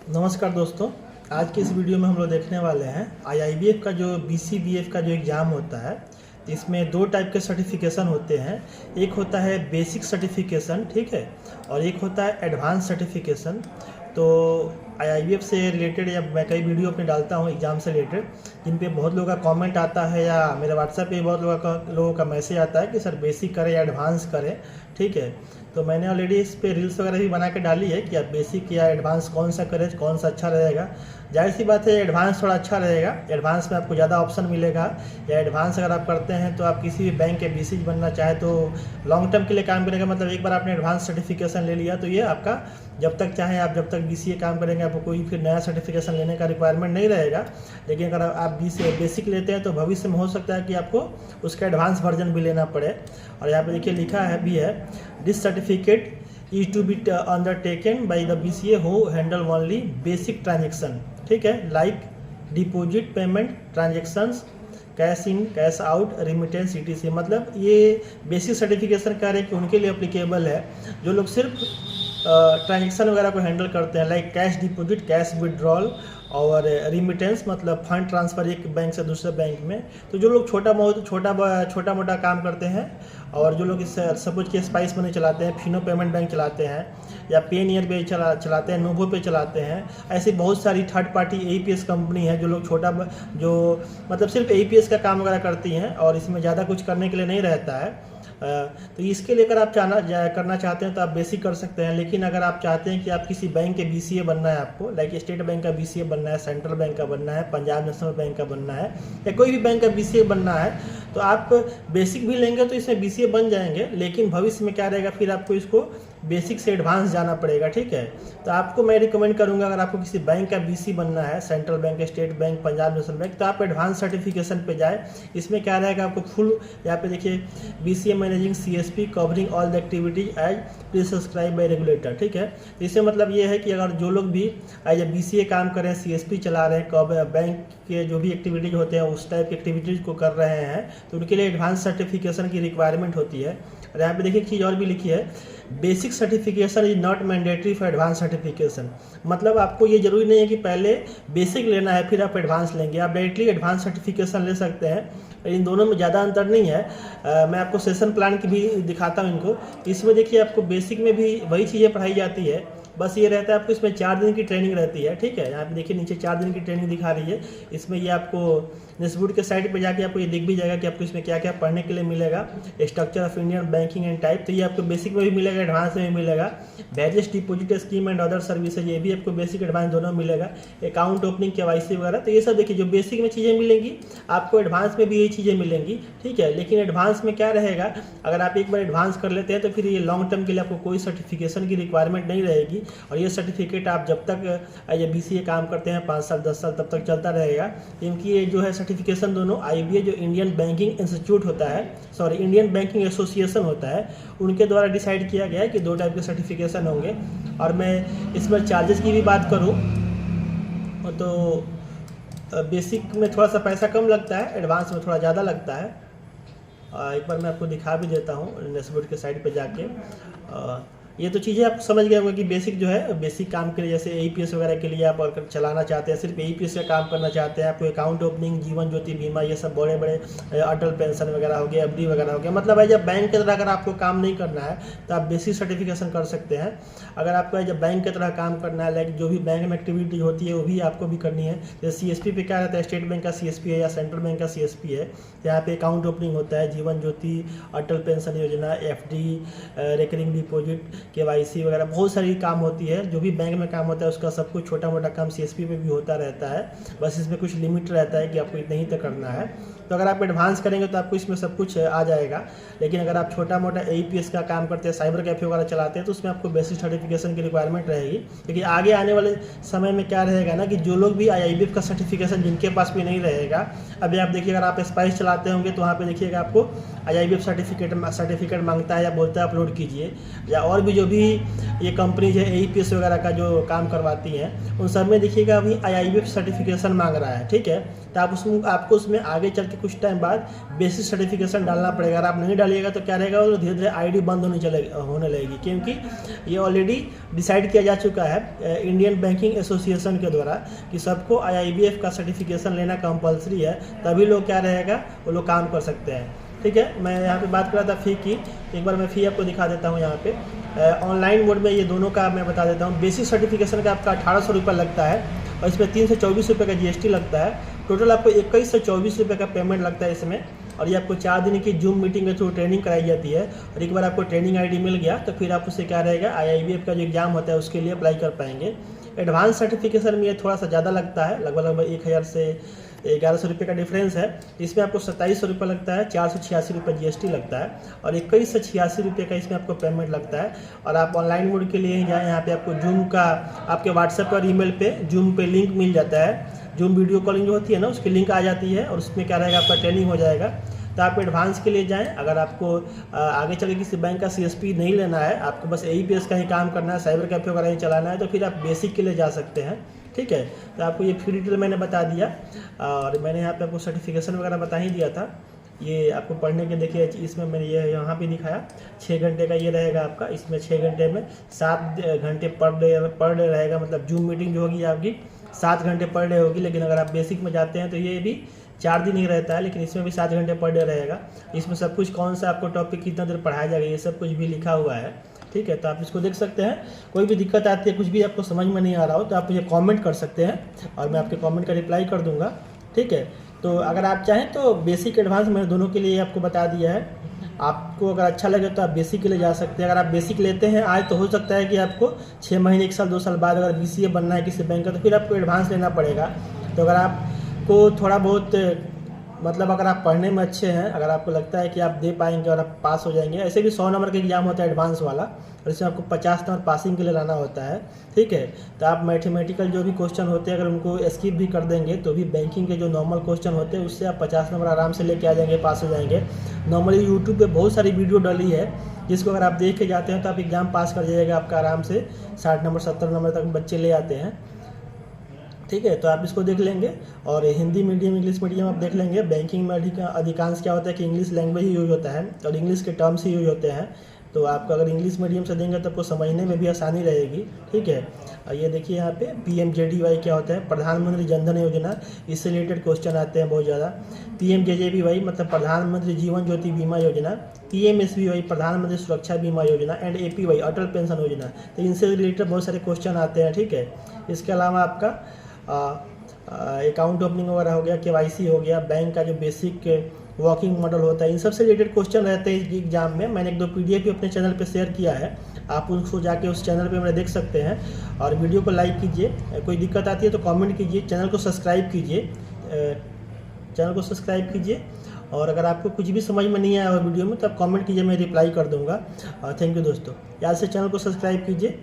नमस्कार दोस्तों। आज की इस वीडियो में हम लोग देखने वाले हैं आईआईबीएफ का जो बीसीबीएफ का जो एग्ज़ाम होता है। इसमें दो टाइप के सर्टिफिकेशन होते हैं। एक होता है बेसिक सर्टिफिकेशन, ठीक है, और एक होता है एडवांस सर्टिफिकेशन। तो आईआईबीएफ से रिलेटेड या मैं कई वीडियो अपने डालता हूँ एग्ज़ाम से रिलेटेड, जिन पे बहुत लोगों का कमेंट आता है या मेरे व्हाट्सएप पे बहुत लोगों का मैसेज आता है कि सर बेसिक करें या एडवांस करें, ठीक है। तो मैंने ऑलरेडी इस पे रील्स वगैरह भी बना के डाली है कि आप बेसिक या एडवांस कौन सा करें, कौन सा अच्छा रहेगा। जाहिर सी बात है एडवांस थोड़ा अच्छा रहेगा। एडवांस में आपको ज़्यादा ऑप्शन मिलेगा, या एडवांस अगर आप करते हैं तो आप किसी भी बैंक के बीसी बनना चाहे तो लॉन्ग टर्म के लिए काम करेगा। मतलब एक बार आपने एडवांस सर्टिफिकेशन ले लिया तो ये आपका जब तक चाहे आप जब तक बीसीए काम करेंगे आपको कोई फिर नया सर्टिफिकेशन लेने का रिक्वायरमेंट नहीं रहेगा। लेकिन अगर आप बेसिक लेते हैं तो भविष्य में हो सकता है कि आपको उसका एडवांस वर्जन भी लेना पड़े। और यहाँ पे देखिए लिखा है भी है, this certificate is to be undertaken by the BCA who handle only basic transaction, ठीक है, like deposit payment transactions, cash in cash out, remittance etc। मतलब ये बेसिक सर्टिफिकेशन कह रहे हैं कि उनके लिए अप्लीकेबल है जो लोग सिर्फ ट्रांजेक्शन वगैरह को हैंडल करते हैं, like cash deposit, cash withdrawal और रिमिटेंस मतलब फंड ट्रांसफ़र एक बैंक से दूसरे बैंक में। तो जो लोग छोटा मोटा काम करते हैं और जो लोग इस सपोज के स्पाइस मनी चलाते हैं, फिनो पेमेंट बैंक चलाते हैं, या पेनियर पे चलाते हैं, नोवो पे चलाते हैं, ऐसी बहुत सारी थर्ड पार्टी एईपीएस कंपनी है जो लोग जो मतलब सिर्फ एईपीएस का काम वगैरह करती हैं और इसमें ज़्यादा कुछ करने के लिए नहीं रहता है। तो इसके लिए अगर आप करना चाहते हैं तो आप बेसिक कर सकते हैं। लेकिन अगर आप चाहते हैं कि आप किसी बैंक के बीसीए बनना है, आपको लाइक स्टेट बैंक का बीसीए बनना है, सेंट्रल बैंक का बनना है, पंजाब नेशनल बैंक का बनना है, या कोई भी बैंक का बीसीए बनना है, तो आप बेसिक भी लेंगे तो इसमें बीसीए बन जाएंगे। लेकिन भविष्य में क्या रहेगा, फिर आपको इसको बेसिक से एडवांस जाना पड़ेगा, ठीक है। तो आपको मैं रिकमेंड करूंगा अगर आपको किसी बैंक का बीसी बनना है, central bank, state bank, Punjab national bank, तो आप एडवांस सर्टिफिकेशन पे जाए। इसमें क्या रहेगा, आपको फुल यहाँ पे देखिए BCA managing CSP covering all the activities as prescribe by regulator, ठीक है। तो इससे मतलब ये है कि अगर जो लोग भी एज ए बीसीए काम कर रहे हैं, सीएसपी चला रहे हैं, बैंक के जो भी एक्टिविटीज होते हैं उस टाइप की एक्टिविटीज को कर रहे हैं, तो उनके लिए एडवांस सर्टिफिकेशन की रिक्वायरमेंट होती है। और यहाँ पे देखिए एक चीज़ और भी लिखी है, basic certification is not mandatory for advance certification. मतलब आपको ये जरूरी नहीं है कि पहले बेसिक लेना है फिर आप एडवांस लेंगे, आप डायरेक्टली एडवांस सर्टिफिकेशन ले सकते हैं। इन दोनों में ज़्यादा अंतर नहीं है। मैं आपको सेशन प्लान की भी दिखाता हूँ इनको। इसमें देखिए आपको बेसिक में भी वही चीज़ें पढ़ाई जाती है, बस ये रहता है आपको इसमें 4 दिन की ट्रेनिंग रहती है, ठीक है। यहाँ पे देखिए नीचे 4 दिन की ट्रेनिंग दिखा रही है। इसमें ये आपको नेस्टबुड के साइट पे जाके आपको ये दिख भी जाएगा कि आपको इसमें क्या क्या पढ़ने के लिए मिलेगा। Structure of Indian banking and type, तो ये आपको बेसिक में भी मिलेगा, एडवांस में भी मिलेगा। Various deposit scheme and other services, ये भी आपको बेसिक एडवांस दोनों मिलेगा। अकाउंट ओपनिंग, केवाईसी वगैरह, तो ये सब देखिए जो बेसिक में चीज़ें मिलेंगी आपको एडवांस में भी यही चीज़ें मिलेंगी, ठीक है। लेकिन एडवांस में क्या रहेगा, अगर आप एक बार एडवांस कर लेते हैं तो फिर ये लॉन्ग टर्म के लिए आपको कोई सर्टिफिकेशन की रिक्वायरमेंट नहीं रहेगी। और ये सर्टिफिकेट आप जब तक एज ए बीसीए काम करते हैं 5 साल 10 साल तब तक चलता रहेगा। क्योंकि ये जो है सर्टिफिकेशन दोनों आईबीए जो इंडियन बैंकिंग इंस्टीट्यूट होता है, सॉरी इंडियन बैंकिंग एसोसिएशन होता है, उनके द्वारा डिसाइड किया गया है कि 2 टाइप के सर्टिफिकेशन होंगे। और मैं इस पर चार्जेस की भी बात करूँ तो बेसिक में थोड़ा सा पैसा कम लगता है, एडवांस में थोड़ा ज़्यादा लगता है। एक बार मैं आपको दिखा भी देता हूँ नेस्टबुड के साइट पे जाके। ये तो चीज़ें आप समझ गए होंगे कि बेसिक जो है बेसिक काम के लिए, जैसे एईपीएस वगैरह के लिए आप अगर चलाना चाहते हैं, सिर्फ एईपीएस का काम करना चाहते हैं, आपको अकाउंट ओपनिंग, जीवन ज्योति बीमा, ये सब बड़े बड़े अटल पेंशन वगैरह हो गया, एफडी वगैरह हो गया, मतलब एज बैंक की तरह अगर आपको काम नहीं करना है तो आप बेसिक सर्टिफिकेशन कर सकते हैं। अगर आपको एज बैंक की तरह काम करना है, लाइक जो भी बैंक में एक्टिविटी होती है वो भी आपको भी करनी है। जैसे सीएसपी पे क्या रहता है, स्टेट बैंक का सीएसपी है या सेंट्रल बैंक का सीएसपी है, यहाँ पे अकाउंट ओपनिंग होता है, जीवन ज्योति, अटल पेंशन योजना, एफडी, रिकरिंग डिपॉजिट, केवाईसी वगैरह बहुत सारी काम होती है। जो भी बैंक में काम होता है उसका सब कुछ छोटा मोटा काम सीएसपी पे भी होता रहता है, बस इसमें कुछ लिमिट रहता है कि आपको इतना ही तक करना है। तो अगर आप एडवांस करेंगे तो आपको इसमें सब कुछ आ जाएगा। लेकिन अगर आप छोटा मोटा एईपीएस का काम करते हैं, साइबर कैफे वगैरह चलाते हैं, तो उसमें आपको बेसिक सर्टिफिकेशन की रिक्वायरमेंट रहेगी। क्योंकि आगे आने वाले समय में क्या रहेगा ना कि जो लोग भी आईआईबीएफ का सर्टिफिकेशन जिनके पास भी नहीं रहेगा, अभी आप देखिए अगर आप स्पाइस चलाते होंगे तो वहाँ पे देखिएगा आपको आईआईबीएफ सर्टिफिकेट मांगता है या बोलता है अपलोड कीजिए। या और भी जो भी ये कंपनीज है एईपीएस वगैरह का जो काम करवाती हैं, उन सब में देखिएगा अभी आईआईबीएफ सर्टिफिकेशन मांग रहा है, ठीक है। तो आप आपको उसमें आगे चल के कुछ टाइम बाद बेसिक सर्टिफिकेशन डालना पड़ेगा। अगर आप नहीं डालिएगा तो क्या रहेगा, वो धीरे धीरे आईडी बंद होने लगेगी, क्योंकि ये ऑलरेडी डिसाइड किया जा चुका है इंडियन बैंकिंग एसोसिएशन के द्वारा कि सबको IIBF का सर्टिफिकेशन लेना कंपलसरी है, तभी लोग क्या रहेगा, वो लोग काम कर सकते हैं। ठीक है, मैं यहाँ पे बात कर रहा था फ़ी की, एक बार मैं फ़ी आपको दिखा देता हूँ। यहाँ पे ऑनलाइन मोड में ये दोनों का मैं बता देता हूँ। बेसिक सर्टिफिकेशन का आपका 1800 रुपये लगता है और इसमें 3 से 24 रुपये का GST लगता है। टोटल आपको 21 से 24 रुपये का पेमेंट लगता है इसमें। और ये आपको 4 दिन की जूम मीटिंग के थ्रू ट्रेनिंग कराई जाती है, और एक बार आपको ट्रेनिंग ID मिल गया तो फिर आप उससे क्या रहेगा, IIBF का जो एग्ज़ाम होता है उसके लिए अप्लाई कर पाएंगे। एडवांस सर्टिफिकेशन में ये थोड़ा सा ज़्यादा लगता है, लगभग 1000 से 1100 रुपये का डिफरेंस है। इसमें आपको 2700 रुपये लगता है, 486 रुपये GST लगता है और 21 से 86 रुपये का इसमें आपको पेमेंट लगता है। और आप ऑनलाइन मोड के लिए जाएँ, यहाँ पे आपको जूम का आपके व्हाट्सएप और ईमेल पे जूम पे लिंक मिल जाता है। जूम वीडियो कॉलिंग जो होती है ना, उसकी लिंक आ जाती है और उसमें क्या रहेगा, आपका ट्रेनिंग हो जाएगा। तो आप एडवांस के लिए जाएं। अगर आपको आगे चल के किसी बैंक का CSP नहीं लेना है, आपको बस AEPS का ही काम करना है, साइबर कैफे वगैरह ही चलाना है, तो फिर आप बेसिक के लिए जा सकते हैं। ठीक है, तो आपको ये फ्री डिटेल मैंने बता दिया और मैंने यहाँ पे आपको सर्टिफिकेशन वगैरह बता ही दिया था। ये आपको पढ़ने के देखिए, इसमें मैंने ये यहाँ पे दिखाया 6 घंटे का ये रहेगा आपका। इसमें 6 घंटे में 7 घंटे पर डे रहेगा, मतलब जूम मीटिंग जो होगी आपकी 7 घंटे पर डे होगी। लेकिन अगर आप बेसिक में जाते हैं तो ये भी 4 दिन ही रहता है, लेकिन इसमें भी 7 घंटे पर डे रहेगा। इसमें सब कुछ कौन सा आपको टॉपिक कितना देर पढ़ाया जाएगा, ये सब कुछ भी लिखा हुआ है। ठीक है, तो आप इसको देख सकते हैं। कोई भी दिक्कत आती है, कुछ भी आपको समझ में नहीं आ रहा हो तो आप मुझे कमेंट कर सकते हैं और मैं आपके कमेंट का रिप्लाई कर दूंगा। ठीक है, तो अगर आप चाहें तो बेसिक एडवांस मैंने दोनों के लिए आपको बता दिया है। आपको अगर अच्छा लगे तो आप बेसिक के लिए जा सकते हैं। अगर आप बेसिक लेते हैं आज, तो हो सकता है कि आपको 6 महीने, 1 साल, 2 साल बाद अगर BCA बनना है किसी बैंक का, तो फिर आपको एडवांस लेना पड़ेगा। तो अगर आपको थोड़ा बहुत मतलब अगर आप पढ़ने में अच्छे हैं, अगर आपको लगता है कि आप दे पाएंगे और आप पास हो जाएंगे, ऐसे भी 100 नंबर का एग्जाम होता है एडवांस वाला, और इसमें आपको 50 नंबर पासिंग के लिए लाना होता है। ठीक है, तो आप मैथमेटिकल जो भी क्वेश्चन होते हैं अगर उनको स्किप भी कर देंगे तो भी बैंकिंग के जो नॉर्मल क्वेश्चन होते हैं उससे आप 50 नंबर आराम से लेके आ जाएंगे, पास हो जाएंगे। नॉर्मली यूट्यूब पे बहुत सारी वीडियो डाली है जिसको अगर आप देख के जाते हैं तो आप एग्ज़ाम पास कर जाइएगा आपका आराम से। 60 नंबर 70 नंबर तक बच्चे ले आते हैं। ठीक है, तो आप इसको देख लेंगे। और हिंदी मीडियम, इंग्लिश मीडियम आप देख लेंगे। बैंकिंग में अधिकांश क्या होता है कि इंग्लिश लैंग्वेज ही यूज होता है और इंग्लिश के टर्म्स ही यूज होते हैं। तो आपको अगर इंग्लिश मीडियम से देंगे तो आपको समझने में भी आसानी रहेगी। ठीक है, और ये देखिए यहाँ पे PMJDY क्या होता है, प्रधानमंत्री जनधन योजना, इससे रिलेटेड क्वेश्चन आते हैं बहुत ज़्यादा। PMJJBY मतलब प्रधानमंत्री जीवन ज्योति बीमा योजना, PMSBY प्रधानमंत्री सुरक्षा बीमा योजना एंड APY अटल पेंशन योजना। तो इनसे रिलेटेड बहुत सारे क्वेश्चन आते हैं। ठीक है, इसके अलावा आपका अकाउंट ओपनिंग वगैरह हो गया, KYC हो गया, बैंक का जो बेसिक वर्किंग मॉडल होता है, इन सब से रिलेटेड क्वेश्चन रहते हैं एग्जाम में। मैंने 1-2 PDF भी अपने चैनल पे शेयर किया है, आप उसको जाके उस चैनल पे मेरे देख सकते हैं। और वीडियो को लाइक कीजिए, कोई दिक्कत आती है तो कमेंट कीजिए, चैनल को सब्सक्राइब कीजिए। और अगर आपको कुछ भी समझ में नहीं आया हो वीडियो में तो आप कमेंट कीजिए, मैं रिप्लाई कर दूंगा। थैंक यू दोस्तों, याद से चैनल को सब्सक्राइब कीजिए।